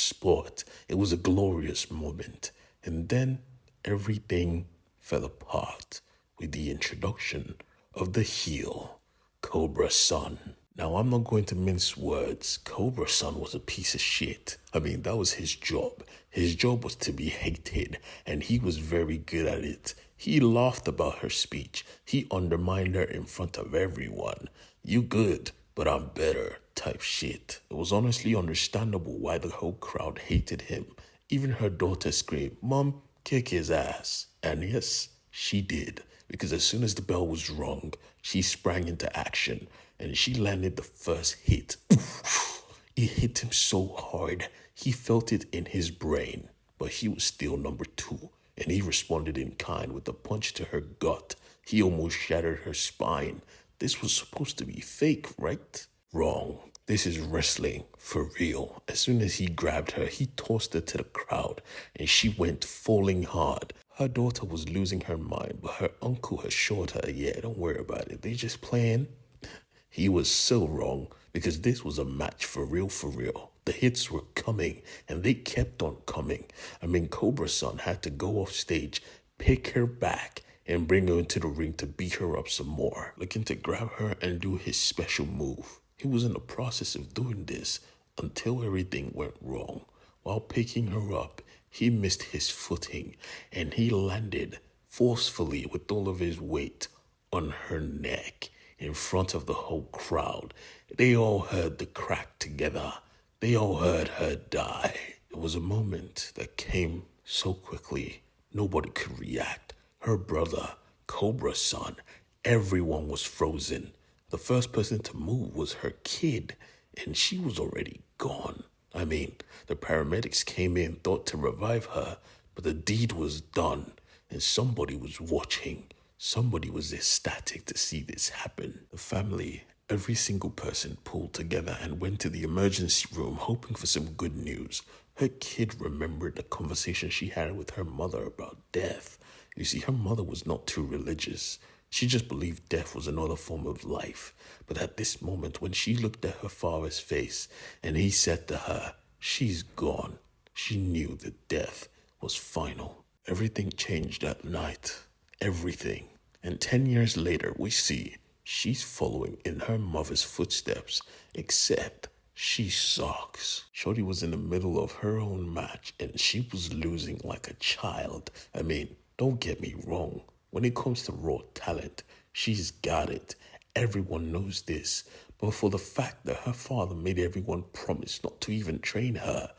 sport. It was a glorious moment. And then everything fell apart with the introduction of the heel, Cobra Sun. Now, I'm not going to mince words. Cobra Sun was a piece of shit. I mean, that was his job. His job was to be hated, and he was very good at it. He laughed about her speech. He undermined her in front of everyone. You good, but I'm better type shit. It was honestly understandable why the whole crowd hated him. Even her daughter screamed, "Mom, kick his ass." And yes, she did. Because as soon as the bell was rung, she sprang into action and she landed the first hit. It hit him so hard, he felt it in his brain. But he was still number two, and he responded in kind with a punch to her gut. He almost shattered her spine. This was supposed to be fake, right? Wrong. This is wrestling, for real. As soon as he grabbed her, he tossed her to the crowd, and she went falling hard. Her daughter was losing her mind, but her uncle assured her, yeah, don't worry about it. They just playing. He was so wrong, because this was a match for real, for real. The hits were coming, and they kept on coming. I mean, Cobra Sun had to go off stage, pick her back, and bring her into the ring to beat her up some more, looking to grab her and do his special move. He was in the process of doing this until everything went wrong. While picking her up, he missed his footing, and he landed forcefully with all of his weight on her neck in front of the whole crowd. They all heard the crack together. They all heard her die. It was a moment that came so quickly, nobody could react. Her brother, Cobra Sun, everyone was frozen. The first person to move was her kid, and she was already gone. I mean, the paramedics came in, thought to revive her, but the deed was done, and somebody was watching. Somebody was ecstatic to see this happen. The family, every single person pulled together and went to the emergency room hoping for some good news. Her kid remembered the conversation she had with her mother about death. You see, her mother was not too religious. She just believed death was another form of life. But at this moment, when she looked at her father's face and he said to her, "She's gone," she knew that death was final. Everything changed that night. Everything. And 10 years later, we see she's following in her mother's footsteps, except she sucks. Shorty was in the middle of her own match and she was losing like a child. I mean, don't get me wrong. When it comes to raw talent, she's got it. Everyone knows this. But for the fact that her father made everyone promise not to even train her,